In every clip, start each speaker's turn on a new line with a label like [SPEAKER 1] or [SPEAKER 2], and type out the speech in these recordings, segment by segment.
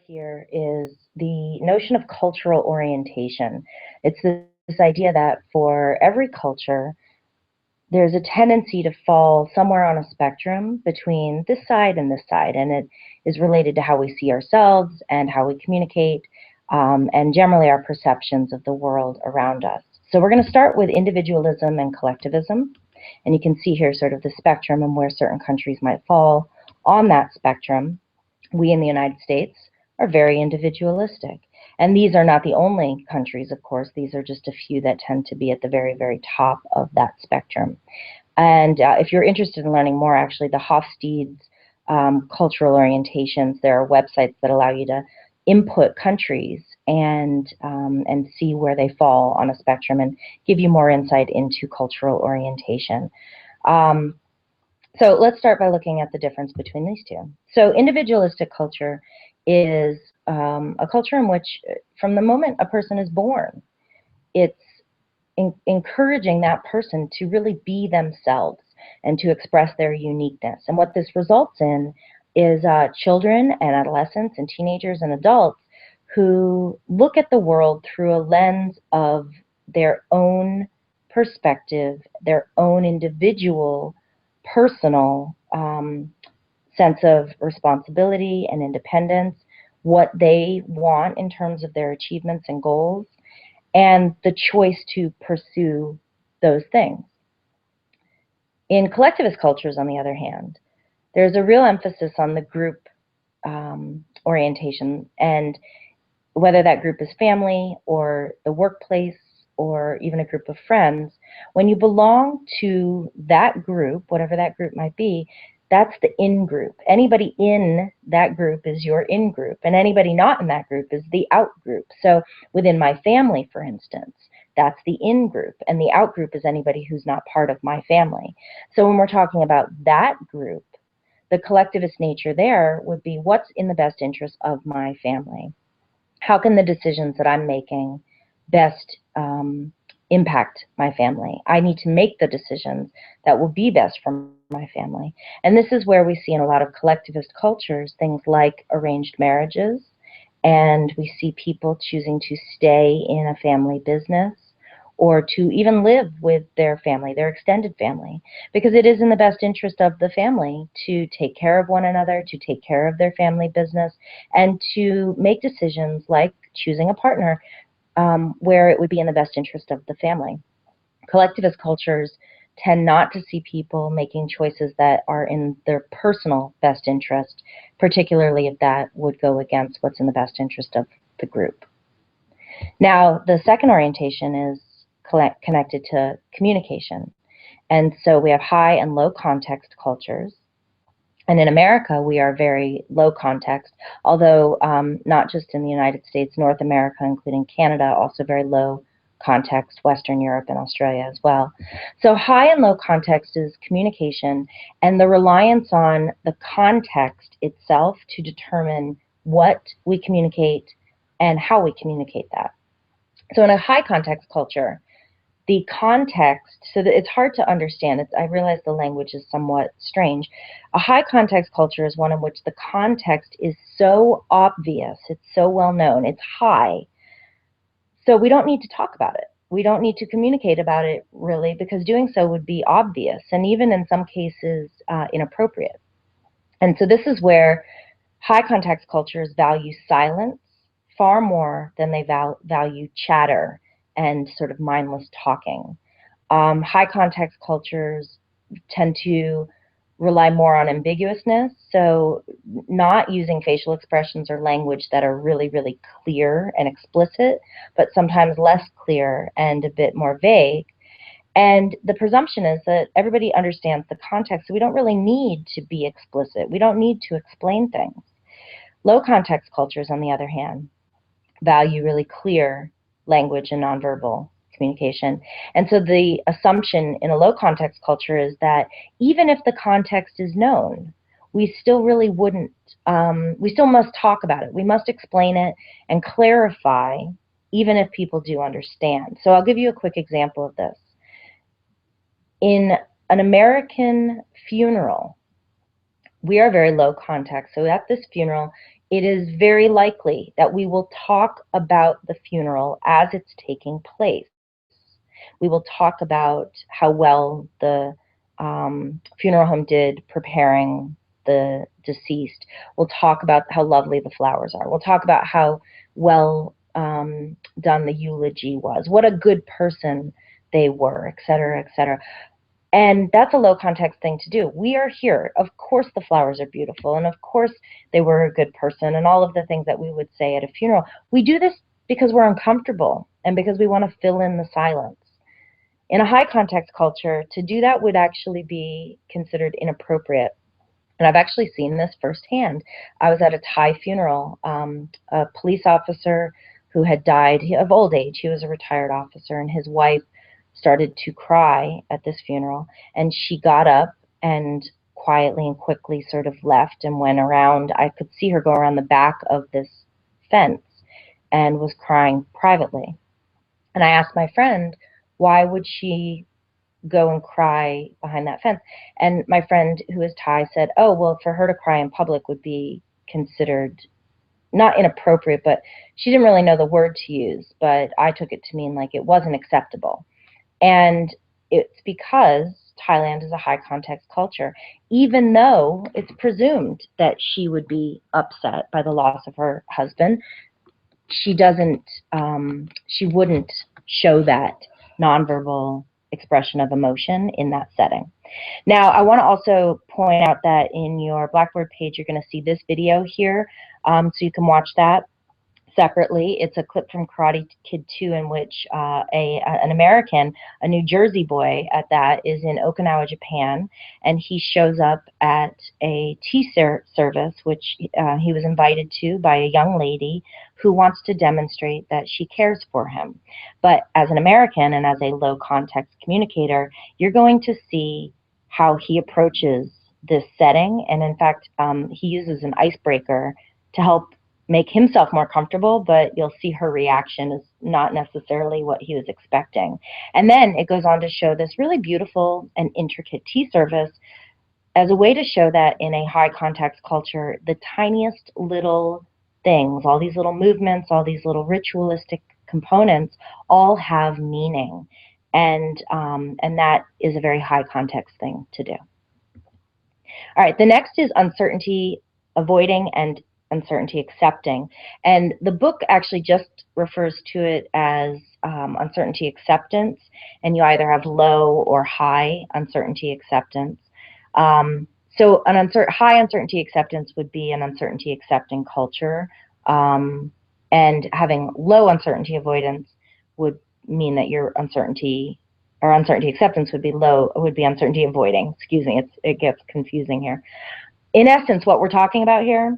[SPEAKER 1] here is the notion of cultural orientation. It's this idea that for every culture, there's a tendency to fall somewhere on a spectrum between this side and this side, and it is related to how we see ourselves and how we communicate, and generally our perceptions of the world around us. So we're going to start with individualism and collectivism, and you can see here sort of the spectrum and where certain countries might fall on that spectrum. We in the United States are very individualistic. And these are not the only countries, of course. These are just a few that tend to be at the very, very top of that spectrum. And if you're interested in learning more, actually, the Hofstede's cultural orientations, there are websites that allow you to input countries and see where they fall on a spectrum and give you more insight into cultural orientation. So let's start by looking at the difference between these two. So individualistic culture is a culture in which, from the moment a person is born, it's encouraging that person to really be themselves and to express their uniqueness. And what this results in is children and adolescents and teenagers and adults who look at the world through a lens of their own perspective, their own individual personal sense of responsibility and independence, what they want in terms of their achievements and goals, and the choice to pursue those things. In collectivist cultures, on the other hand, there's a real emphasis on the group orientation, and whether that group is family or the workplace or even a group of friends, when you belong to that group, whatever that group might be, that's the in-group. Anybody in that group is your in-group, and anybody not in that group is the out-group. So within my family, for instance, that's the in-group, and the out-group is anybody who's not part of my family. So when we're talking about that group, the collectivist nature there would be what's in the best interest of my family. How can the decisions that I'm making best impact my family? I need to make the decisions that will be best for my family. And this is where we see in a lot of collectivist cultures things like arranged marriages, and we see people choosing to stay in a family business or to even live with their family, their extended family, because it is in the best interest of the family to take care of one another, to take care of their family business, and to make decisions like choosing a partner where it would be in the best interest of the family. Collectivist cultures tend not to see people making choices that are in their personal best interest, particularly if that would go against what's in the best interest of the group. Now, the second orientation is connected to communication. And so we have high and low context cultures. And in America, we are very low context, although not just in the United States, North America, including Canada, also very low context, Western Europe and Australia as well. So high and low context is communication and the reliance on the context itself to determine what we communicate and how we communicate that. So in a high context culture, the context, so that it's hard to understand. I realize the language is somewhat strange. A high context culture is one in which the context is so obvious, it's so well known, it's high. So we don't need to talk about it. We don't need to communicate about it really, because doing so would be obvious and even in some cases inappropriate. And so this is where high context cultures value silence far more than they value chatter and sort of mindless talking. High context cultures tend to rely more on ambiguousness, so not using facial expressions or language that are really, really clear and explicit, but sometimes less clear and a bit more vague. And the presumption is that everybody understands the context, so we don't really need to be explicit. We don't need to explain things. Low context cultures, on the other hand, value really clear language and nonverbal communication. And so the assumption in a low context culture is that even if the context is known, we still really wouldn't, we still must talk about it. We must explain it and clarify, even if people do understand. So I'll give you a quick example of this. In an American funeral, we are very low context. So at this funeral, it is very likely that we will talk about the funeral as it's taking place. We will talk about how well the funeral home did preparing the deceased. We'll talk about how lovely the flowers are. We'll talk about how well done the eulogy was, what a good person they were, et cetera, et cetera. And that's a low context thing to do. We are here. Of course, the flowers are beautiful, and of course, they were a good person, and all of the things that we would say at a funeral. We do this because we're uncomfortable and because we want to fill in the silence. In a high context culture, to do that would actually be considered inappropriate. And I've actually seen this firsthand. I was at a Thai funeral. A police officer who had died of old age, he was a retired officer, and his wife started to cry at this funeral. And she got up and quietly and quickly sort of left and went around. I could see her go around the back of this fence and was crying privately. And I asked my friend, why would she go and cry behind that fence? And my friend, who is Thai, said, oh, well, for her to cry in public would be considered not inappropriate, but she didn't really know the word to use. But I took it to mean like it wasn't acceptable. And it's because Thailand is a high context culture. Even though it's presumed that she would be upset by the loss of her husband, she doesn't, she wouldn't show that nonverbal expression of emotion in that setting. Now, I want to also point out that in your Blackboard page, you're going to see this video here, so you can watch that separately. It's a clip from Karate Kid 2 in which an American, a New Jersey boy at that, is in Okinawa, Japan, and he shows up at a tea service, which he was invited to by a young lady who wants to demonstrate that she cares for him. But as an American and as a low context communicator, you're going to see how he approaches this setting, and in fact, he uses an icebreaker to help make himself more comfortable, but you'll see her reaction is not necessarily what he was expecting. And then it goes on to show this really beautiful and intricate tea service as a way to show that in a high context culture, the tiniest little things, all these little movements, all these little ritualistic components, all have meaning. And that is a very high context thing to do. All right, the next is uncertainty avoiding and uncertainty accepting. And the book actually just refers to it as uncertainty acceptance, and you either have low or high uncertainty acceptance. So an high uncertainty acceptance would be an uncertainty accepting culture, and having low uncertainty avoidance would mean that your uncertainty or uncertainty acceptance would be low, would be uncertainty avoiding. Excuse me, it gets confusing here. In essence, what we're talking about here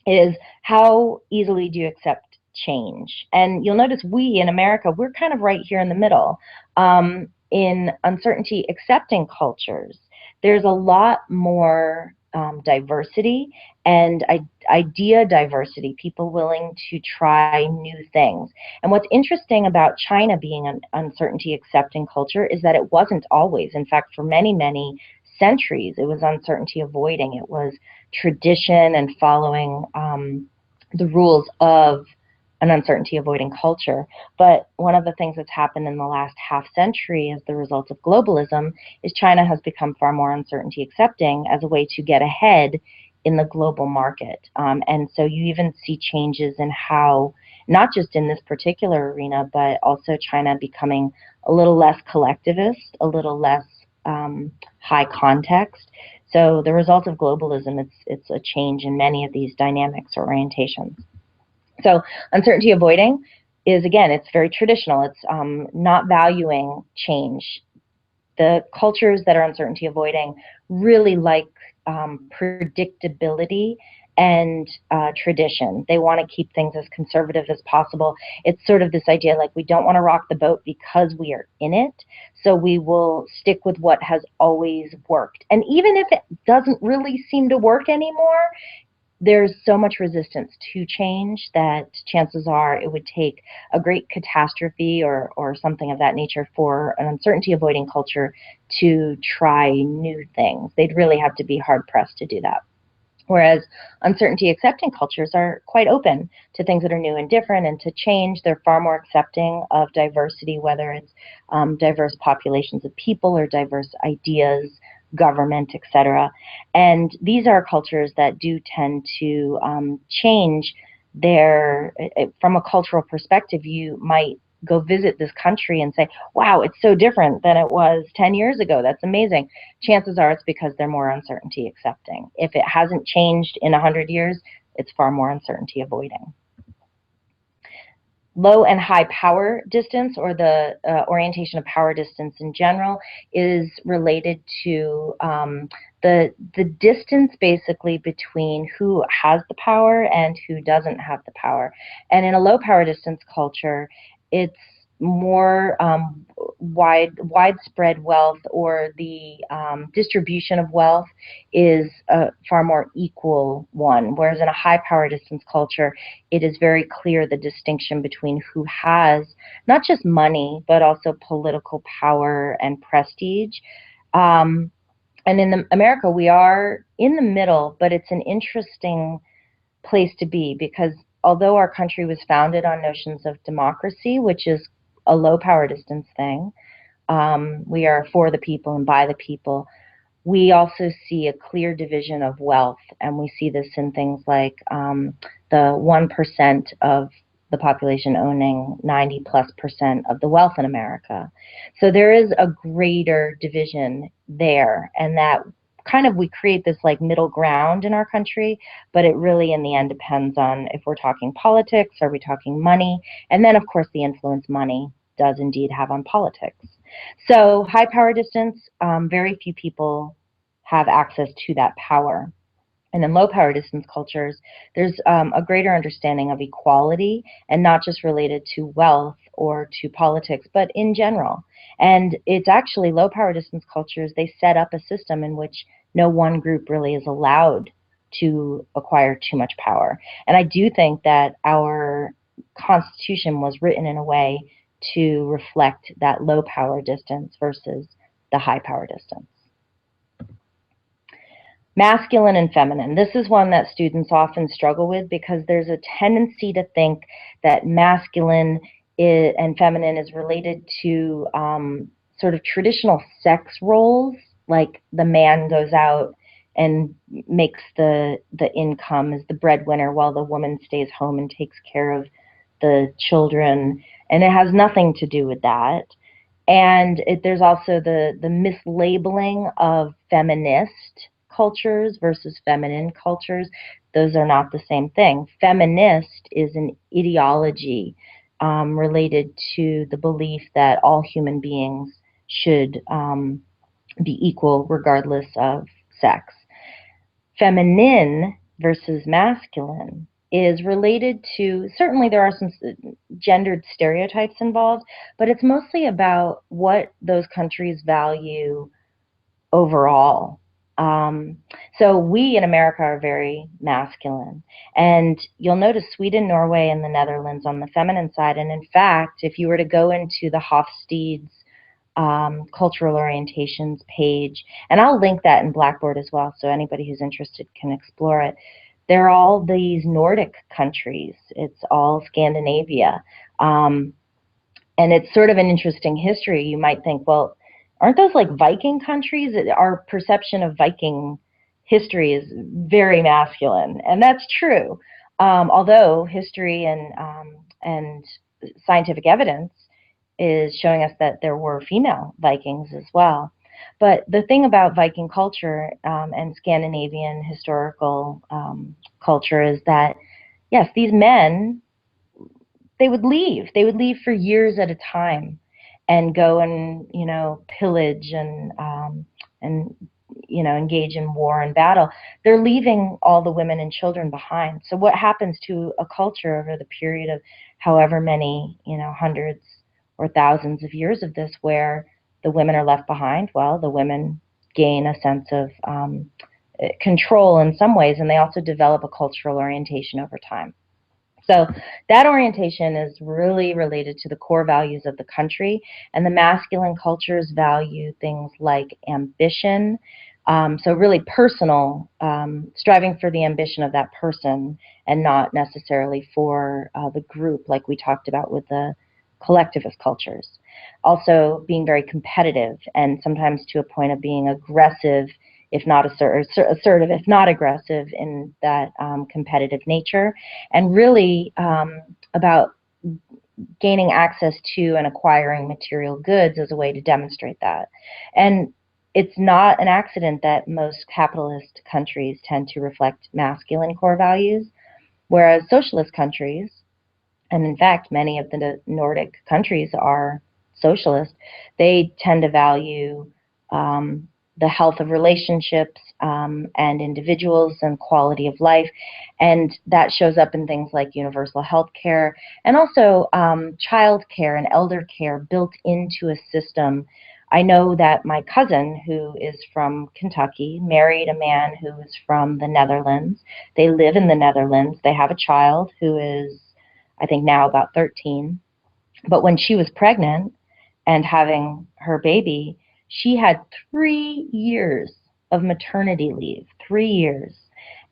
[SPEAKER 1] is how easily do you accept change? And you'll notice we in America, we're kind of right here in the middle. In uncertainty accepting cultures, there's a lot more diversity and idea diversity, people willing to try new things. And what's interesting about China being an uncertainty accepting culture is that it wasn't always. In fact, for many, many centuries, it was uncertainty avoiding. It was tradition and following the rules of an uncertainty avoiding culture. But one of the things that's happened in the last half century as the result of globalism is China has become far more uncertainty accepting as a way to get ahead in the global market. And so you even see changes in how, not just in this particular arena, but also China becoming a little less collectivist, a little less high context. So the result of globalism, it's a change in many of these dynamics or orientations. So uncertainty avoiding is, again, it's very traditional. It's not valuing change. The cultures that are uncertainty avoiding really like predictability and tradition. They want to keep things as conservative as possible. It's sort of this idea like we don't want to rock the boat because we are in it, so we will stick with what has always worked. And even if it doesn't really seem to work anymore, there's so much resistance to change that chances are it would take a great catastrophe or something of that nature for an uncertainty avoiding culture to try new things. They'd really have to be hard pressed to do that. Whereas uncertainty accepting cultures are quite open to things that are new and different and to change. They're far more accepting of diversity, whether it's diverse populations of people or diverse ideas, government, etc. And these are cultures that do tend to change from a cultural perspective. You might go visit this country and say, wow, it's so different than it was 10 years ago. That's amazing. Chances are it's because they're more uncertainty accepting. If it hasn't changed in 100 years, it's far more uncertainty avoiding. Low and high power distance, or the orientation of power distance in general, is related to the distance basically between who has the power and who doesn't have the power. And in a low power distance culture, it's more widespread wealth, or the distribution of wealth is a far more equal one. Whereas in a high power distance culture, it is very clear the distinction between who has not just money, but also political power and prestige. And in America, we are in the middle, but it's an interesting place to be, because although our country was founded on notions of democracy, which is a low power distance thing, we are for the people and by the people, we also see a clear division of wealth, and we see this in things like the 1% of the population owning 90+% of the wealth in America. So there is a greater division there, and that kind of, we create this like middle ground in our country, but it really in the end depends on if we're talking politics, are we talking money, and then of course the influence money does indeed have on politics. So high power distance, very few people have access to that power. And in low power distance cultures, there's a greater understanding of equality, and not just related to wealth or to politics, but in general. And it's actually low power distance cultures, they set up a system in which no one group really is allowed to acquire too much power. And I do think that our Constitution was written in a way to reflect that low power distance versus the high power distance. Masculine and feminine. This is one that students often struggle with, because there's a tendency to think that masculine and feminine is related to sort of traditional sex roles, like the man goes out and makes the income as the breadwinner, while the woman stays home and takes care of the children. And it has nothing to do with that. And there's also the mislabeling of feminist cultures versus feminine cultures. Those are not the same thing. Feminist is an ideology related to the belief that all human beings should be equal regardless of sex. Feminine versus masculine is related to, certainly there are some gendered stereotypes involved, but it's mostly about what those countries value overall. So we in America are very masculine, and you'll notice Sweden, Norway, and the Netherlands on the feminine side. And in fact, if you were to go into the Hofstede's cultural orientations page, and I'll link that in Blackboard as well, so anybody who's interested can explore it. They're all these Nordic countries. It's all Scandinavia. And it's sort of an interesting history. You might think, well, aren't those like Viking countries? Our perception of Viking history is very masculine, and that's true. Although history and scientific evidence is showing us that there were female Vikings as well. But the thing about Viking culture and Scandinavian historical culture is that, yes, these men, they would leave. They would leave for years at a time and go and, pillage and engage in war and battle. They're leaving all the women and children behind. So what happens to a culture over the period of however many, hundreds or thousands of years of this, where the women are left behind? Well, the women gain a sense of control in some ways, and they also develop a cultural orientation over time. So that orientation is really related to the core values of the country, and the masculine cultures value things like ambition, So really personal, striving for the ambition of that person and not necessarily for the group, like we talked about with the collectivist cultures. Also being very competitive and sometimes to a point of being aggressive, if not assertive, if not aggressive in that competitive nature, and really about gaining access to and acquiring material goods as a way to demonstrate that. And it's not an accident that most capitalist countries tend to reflect masculine core values, whereas socialist countries, and in fact, many of the Nordic countries are socialist, they tend to value the health of relationships and individuals and quality of life. And that shows up in things like universal health care and also child care and elder care built into a system. I know that my cousin, who is from Kentucky, married a man who is from the Netherlands. They live in the Netherlands. They have a child who is, I think, now about 13. But when she was pregnant and having her baby, she had 3 years of maternity leave, 3 years.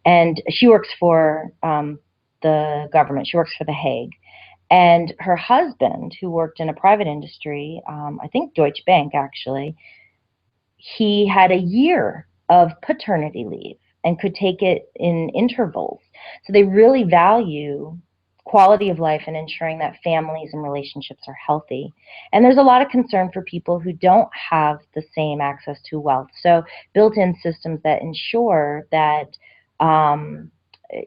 [SPEAKER 1] And she works for the government, she works for The Hague. And her husband, who worked in a private industry, I think Deutsche Bank actually, he had a year of paternity leave and could take it in intervals. So they really value quality of life and ensuring that families and relationships are healthy. And there's a lot of concern for people who don't have the same access to wealth. So built-in systems that ensure that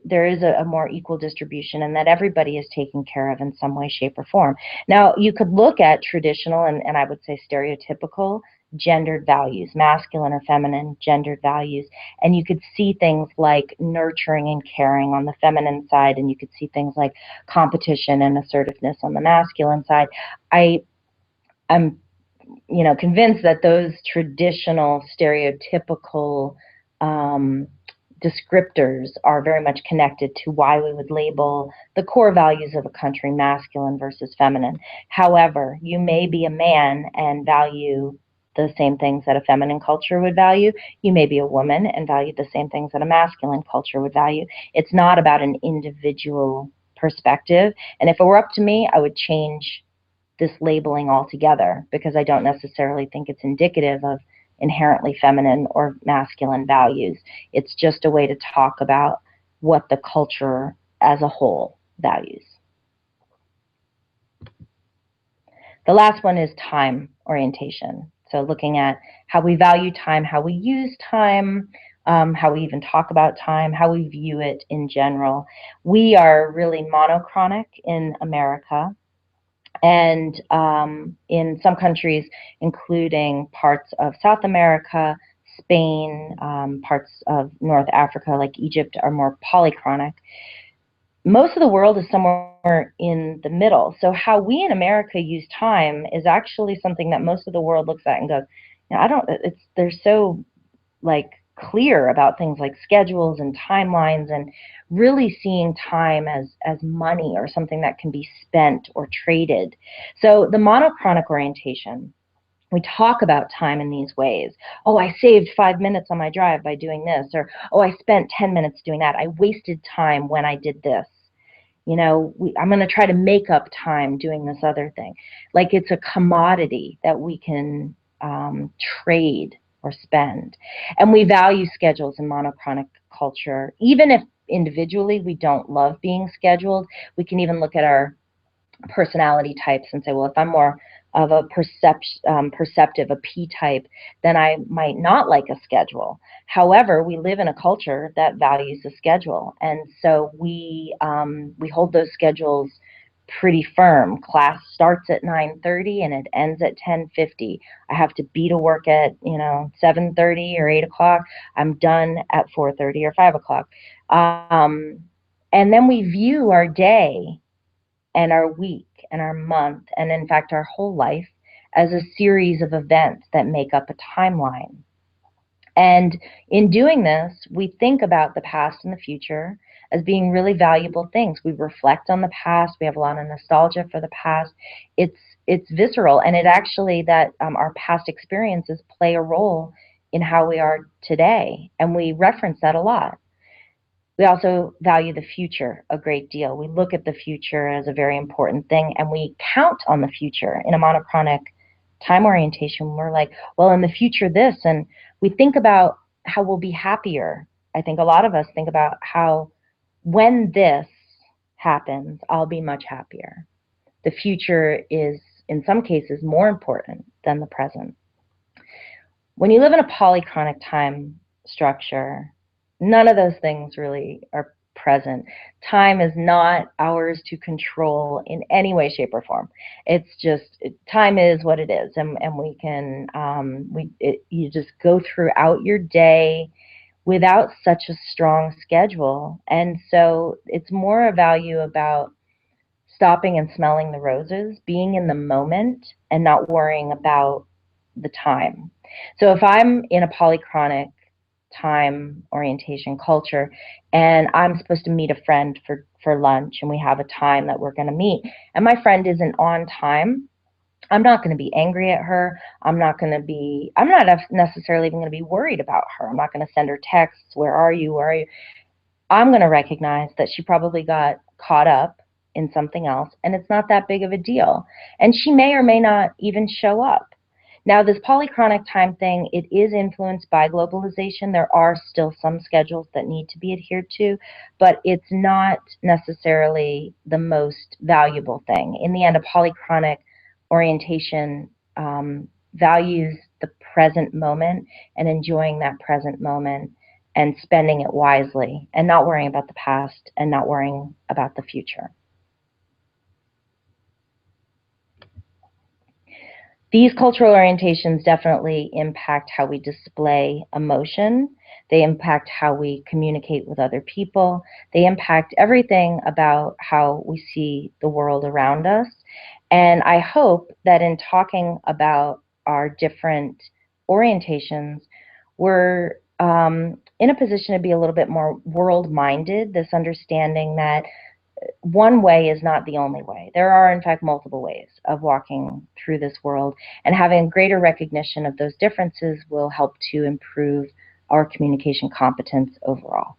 [SPEAKER 1] there is a more equal distribution and that everybody is taken care of in some way, shape, or form. Now, you could look at traditional and I would say stereotypical gendered values, masculine or feminine gendered values, and you could see things like nurturing and caring on the feminine side, and you could see things like competition and assertiveness on the masculine side. I'm convinced that those traditional stereotypical descriptors are very much connected to why we would label the core values of a country masculine versus feminine. However, you may be a man and value the same things that a feminine culture would value. You may be a woman and value the same things that a masculine culture would value. It's not about an individual perspective. And if it were up to me, I would change this labeling altogether because I don't necessarily think it's indicative of inherently feminine or masculine values. It's just a way to talk about what the culture as a whole values. The last one is time orientation. So looking at how we value time, how we use time, how we even talk about time, how we view it in general. We are really monochronic in America. And in some countries, including parts of South America, Spain, parts of North Africa like Egypt are more polychronic. Most of the world is somewhere in the middle. So how we in America use time is actually something that most of the world looks at and goes, I don't, they're so like clear about things like schedules and timelines and really seeing time as money or something that can be spent or traded. So the monochronic orientation, we talk about time in these ways. Oh, I saved 5 minutes on my drive by doing this, or oh, I spent 10 minutes doing that. I wasted time when I did this. I'm going to try to make up time doing this other thing. Like it's a commodity that we can trade or spend. And we value schedules in monochronic culture. Even if individually we don't love being scheduled, we can even look at our personality types and say, well, if I'm more of a perceptive, a P type, then I might not like a schedule. However, we live in a culture that values a schedule, and so we hold those schedules pretty firm. Class starts at 9:30 and it ends at 10:50. I have to be to work at 7:30 or 8 o'clock. I'm done at 4:30 or 5 o'clock. And then we view our day and our week and our month, and in fact our whole life, as a series of events that make up a timeline. And in doing this, we think about the past and the future as being really valuable things. We reflect on the past. We have a lot of nostalgia for the past. It's visceral, and it actually that our past experiences play a role in how we are today, and we reference that a lot. We also value the future a great deal. We look at the future as a very important thing, and we count on the future in a monochronic time orientation. We're like, well, in the future, this, and we think about how we'll be happier. I think a lot of us think about how when this happens, I'll be much happier. The future is, in some cases, more important than the present. When you live in a polychronic time structure, none of those things really are present. Time is not ours to control in any way, shape, or form. It's just, time is what it is, and we can, you just go throughout your day without such a strong schedule. And so it's more a value about stopping and smelling the roses, being in the moment and not worrying about the time. So if I'm in a polychronic time orientation culture and I'm supposed to meet a friend for lunch, and we have a time that we're going to meet, and my friend isn't on time, I'm not going to be angry at her. I'm not necessarily even going to be worried about her. I'm not going to send her texts, where are you? Where are you? I'm going to recognize that she probably got caught up in something else, and it's not that big of a deal. And she may or may not even show up. Now, this polychronic time thing, it is influenced by globalization. There are still some schedules that need to be adhered to, but it's not necessarily the most valuable thing. In the end, a polychronic orientation values the present moment and enjoying that present moment and spending it wisely and not worrying about the past and not worrying about the future. These cultural orientations definitely impact how we display emotion. They impact how we communicate with other people. They impact everything about how we see the world around us. And I hope that in talking about our different orientations, we're in a position to be a little bit more world-minded, this understanding that one way is not the only way. There are, in fact, multiple ways of walking through this world, and having greater recognition of those differences will help to improve our communication competence overall.